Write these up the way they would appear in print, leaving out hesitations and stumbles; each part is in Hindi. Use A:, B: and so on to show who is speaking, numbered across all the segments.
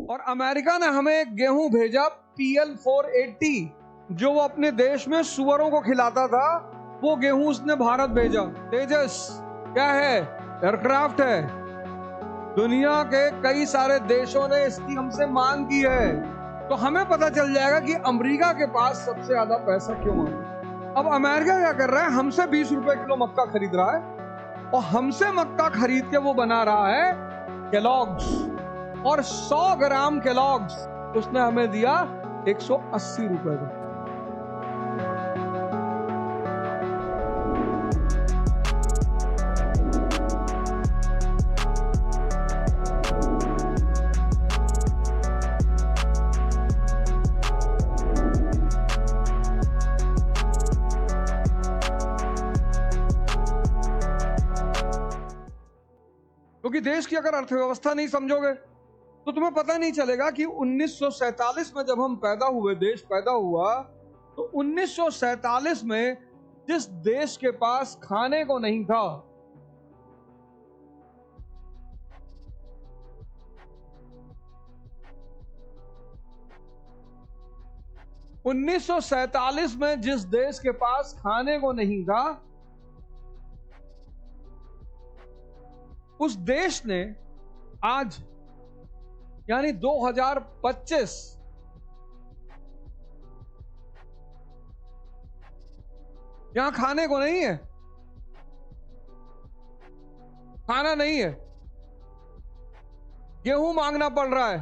A: और अमेरिका ने हमें गेहूं भेजा PL-480, जो वो अपने देश में सुअरों को खिलाता था, वो गेहूं उसने भारत भेजा। तेजस क्या है? एयरक्राफ्ट है। दुनिया के कई सारे देशों ने इसकी हमसे मांग की है, तो हमें पता चल जाएगा कि अमेरिका के पास सबसे ज्यादा पैसा क्यों है। अब अमेरिका क्या कर रहा है? हमसे 20 रुपए किलो मक्का खरीद रहा है, और हमसे मक्का खरीद के वो बना रहा है केलॉग्स, और 100 ग्राम केलॉग्स उसने हमें दिया 180 रुपए का। क्योंकि देश की अगर अर्थव्यवस्था नहीं समझोगे तो तुम्हें पता नहीं चलेगा कि 1947 में जब हम पैदा हुए, देश पैदा हुआ, तो 1947 में जिस देश के पास खाने को नहीं था, में जिस देश के पास खाने को नहीं था, उस देश ने आज यानी 2025 यहां खाने को नहीं है, खाना नहीं है, गेहूं मांगना पड़ रहा है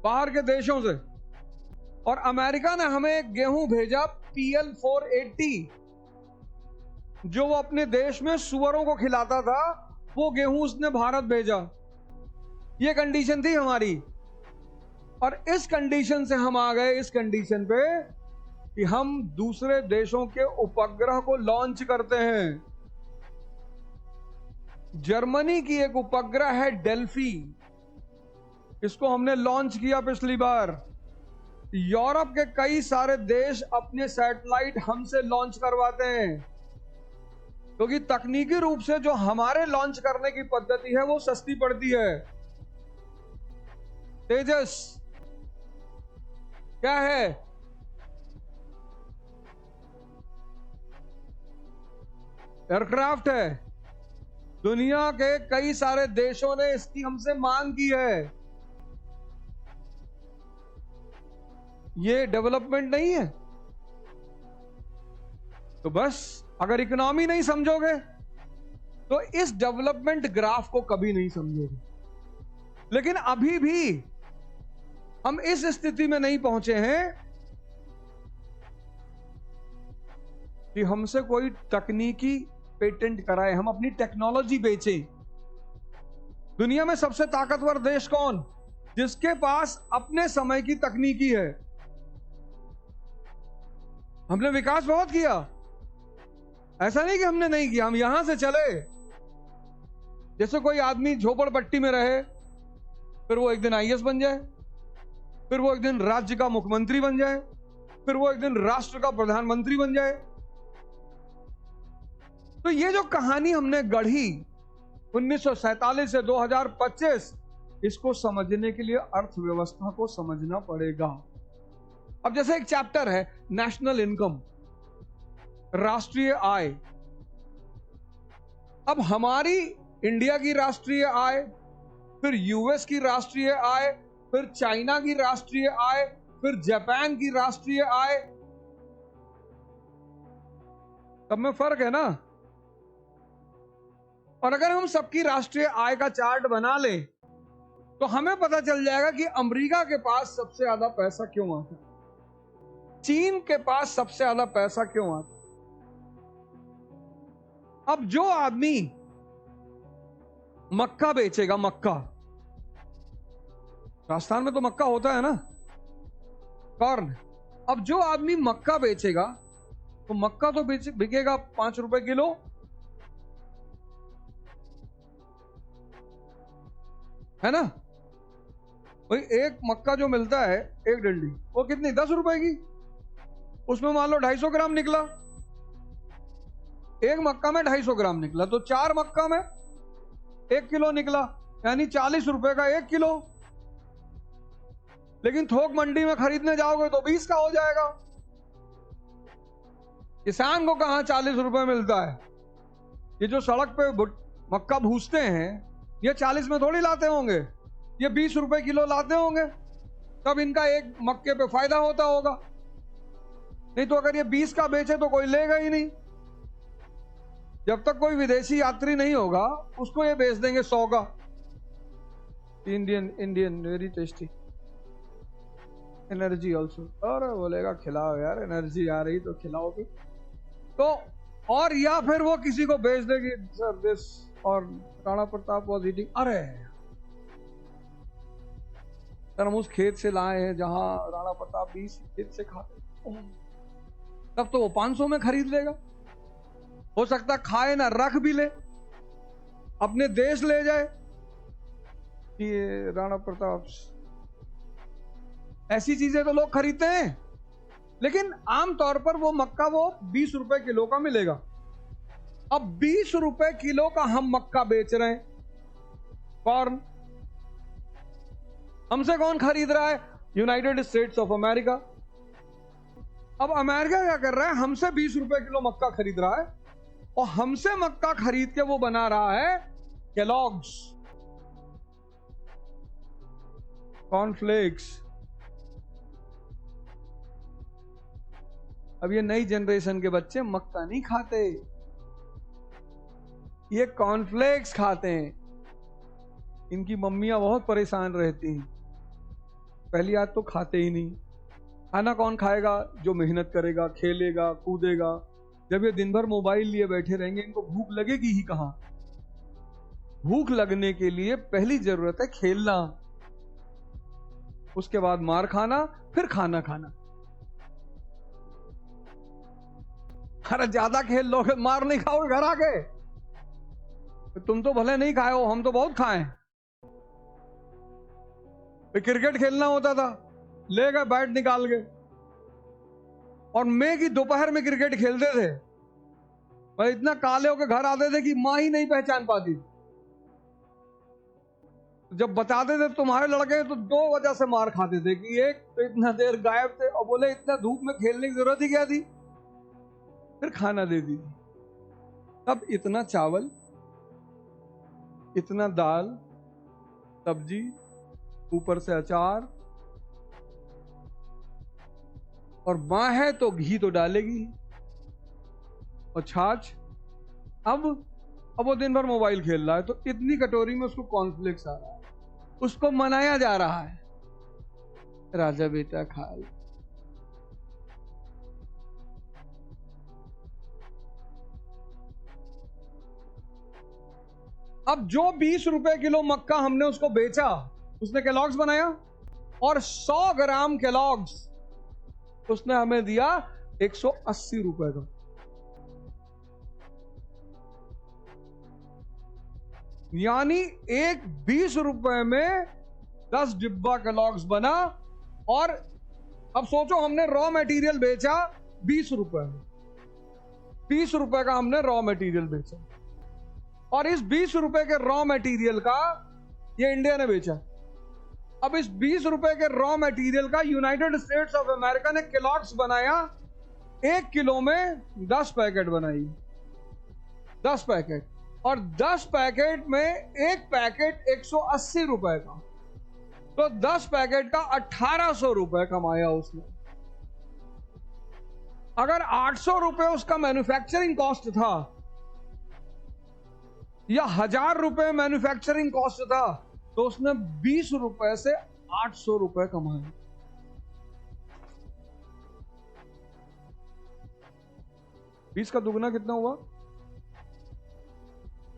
A: बाहर के देशों से। और अमेरिका ने हमें गेहूं भेजा PL-480, जो वो अपने देश में सुअरों को खिलाता था, वो गेहूं उसने भारत भेजा। ये कंडीशन थी हमारी, और इस कंडीशन से हम आ गए इस कंडीशन पे कि हम दूसरे देशों के उपग्रह को लॉन्च करते हैं। जर्मनी की एक उपग्रह है डेल्फी, इसको हमने लॉन्च किया पिछली बार। यूरोप के कई सारे देश अपने सैटेलाइट हमसे लॉन्च करवाते हैं, क्योंकि तकनीकी रूप से जो हमारे लॉन्च करने की पद्धति है वो सस्ती पड़ती है। तेजस क्या है? एयरक्राफ्ट है। दुनिया के कई सारे देशों ने इसकी हमसे मांग की है। ये डेवलपमेंट नहीं है। तो बस अगर इकोनॉमी नहीं समझोगे तो इस डेवलपमेंट ग्राफ को कभी नहीं समझोगे। लेकिन अभी भी हम इस स्थिति में नहीं पहुंचे हैं कि हमसे कोई तकनीकी पेटेंट कराए, हम अपनी टेक्नोलॉजी बेचें। दुनिया में सबसे ताकतवर देश कौन? जिसके पास अपने समय की तकनीकी है। हमने विकास बहुत किया, ऐसा नहीं कि हमने नहीं किया, हम यहां से चले। जैसे कोई आदमी झोपड़पट्टी में रहे, फिर वो एक दिन IAS बन जाए, फिर वो एक दिन राज्य का मुख्यमंत्री बन जाए, फिर वो एक दिन राष्ट्र का प्रधानमंत्री बन जाए। तो ये जो कहानी हमने गढ़ी 1947 से 2025, इसको समझने के लिए अर्थव्यवस्था को समझना पड़ेगा। अब जैसे एक चैप्टर है नेशनल इनकम, राष्ट्रीय आय। अब हमारी इंडिया की राष्ट्रीय आय, फिर US की राष्ट्रीय आय, फिर चाइना की राष्ट्रीय आय, फिर जापान की राष्ट्रीय आय, सब में फर्क है ना। और अगर हम सबकी राष्ट्रीय आय का चार्ट बना लें तो हमें पता चल जाएगा कि अमेरिका के पास सबसे ज्यादा पैसा क्यों आता है, चीन के पास सबसे ज्यादा पैसा क्यों आता है। अब जो आदमी मक्का बेचेगा, मक्का, राजस्थान में तो मक्का होता है ना, कॉर्न। अब जो आदमी मक्का बेचेगा तो मक्का तो बिकेगा 5 रुपए किलो, है ना। भाई एक मक्का जो मिलता है, एक डंडी, वो कितनी? 10 रुपए की। उसमें मान लो 250 ग्राम निकला, एक मक्का में 250 ग्राम निकला, तो 4 मक्का में 1 किलो निकला, यानी 40 रुपए का 1 किलो। लेकिन थोक मंडी में खरीदने जाओगे तो 20 का हो जाएगा। किसान को कहां 40 रुपए मिलता है? ये जो सड़क पे मक्का भूसते हैं ये 40 में थोड़ी लाते होंगे, ये 20 रुपए किलो लाते होंगे, तब इनका एक मक्के पे फायदा होता होगा। नहीं तो अगर ये 20 का बेचे तो कोई लेगा ही नहीं। जब तक कोई विदेशी यात्री नहीं होगा उसको ये बेच देंगे 100 का। Indian very tasty, energy also. और बोलेगा खिलाओ यार, एनर्जी आ रही तो खिलाओ भी तो। और या फिर वो किसी को बेच देगी, सर दिस, और राणा प्रताप वाज ईटिंग, अरे सर हम उस खेत से लाए हैं जहां राणा प्रताप 20 खेत से खाते, तब तो वो 500 में खरीद लेगा। हो सकता खाए ना, रख भी ले, अपने देश ले जाए। ये राणा प्रताप, ऐसी चीजें तो लोग खरीदते हैं। लेकिन आमतौर पर वो मक्का वो 20 रुपए किलो का मिलेगा। अब 20 रुपए किलो का हम मक्का बेच रहे हैं, कॉर्न। हमसे कौन खरीद रहा है? United states of America. अब अमेरिका क्या कर रहा है? हमसे 20 रुपए किलो मक्का खरीद रहा है, और हमसे मक्का खरीद के वो बना रहा है केलॉग्स, कॉर्नफ्लेक्स। अब ये नई जनरेशन के बच्चे मक्का नहीं खाते, ये कॉर्नफ्लेक्स खाते हैं। इनकी मम्मियां बहुत परेशान रहती हैं। पहली बात तो खाते ही नहीं। खाना कौन खाएगा? जो मेहनत करेगा, खेलेगा, कूदेगा। जब ये दिन भर मोबाइल लिए बैठे रहेंगे, इनको भूख लगेगी ही कहां? भूख लगने के लिए पहली जरूरत है खेलना, उसके बाद मार खाना, फिर खाना खाना। अरे ज्यादा खेल लोगे, मार नहीं खाओगे घर आके। तुम तो भले नहीं खाए हो, हम तो बहुत खाए। क्रिकेट खेलना होता था, ले गए बैट निकाल के, और मैं की दोपहर में क्रिकेट खेलते थे। मैं इतना काले होकर घर आते थे कि मां ही नहीं पहचान पाती। जब बताते थे तुम्हारे लड़के, तो 2 वजह से मार खाते थे कि एक तो इतना देर गायब थे, और बोले इतना धूप में खेलने की जरूरत ही क्या थी, फिर खाना दे दी। तब इतना चावल, इतना दाल, सब्जी, ऊपर से अचार, और मां है तो घी तो डालेगी, और छाछ। अब वो दिन भर मोबाइल खेल रहा है, तो इतनी कटोरी में उसको कॉर्नफ्लेक्स आ रहा है, उसको मनाया जा रहा है, राजा बेटा खा ले। अब जो 20 रुपए किलो मक्का हमने उसको बेचा, उसने केलॉग्स बनाया, और 100 ग्राम केलॉग्स उसने हमें दिया 180 रुपए का। यानी एक 20 रुपए में 10 डिब्बा केलॉग्स बना। और अब सोचो, हमने रॉ मटेरियल बेचा 20 रुपए में, 20 रुपए का हमने रॉ मटेरियल बेचा, और इस 20 रुपए के रॉ मटेरियल का ये इंडिया ने बेचा। अब इस 20 रुपए के रॉ मटेरियल का यूनाइटेड स्टेट्स ऑफ अमेरिका ने केलॉग्स बनाया। 1 किलो में 10 पैकेट बनाई, 10 पैकेट, और 10 पैकेट में एक पैकेट 180 रुपए का, तो 10 पैकेट का 1800 रुपए कमाया उसने। अगर 800 रुपए उसका मैन्युफैक्चरिंग कॉस्ट था, या 1000 रुपए मैन्युफैक्चरिंग कॉस्ट था, तो उसने 20 रुपए से 800 रुपए कमाए। बीस का दुगना कितना हुआ?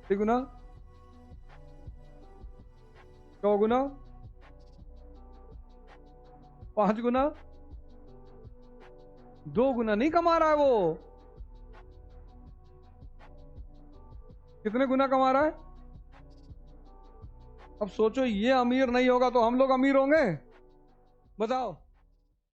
A: तिगुना, चौगुना, 5 गुना, 2 गुना नहीं कमा रहा है वो। कितने गुना कमा रहा है? अब सोचो, ये अमीर नहीं होगा तो हम लोग अमीर होंगे? बताओ।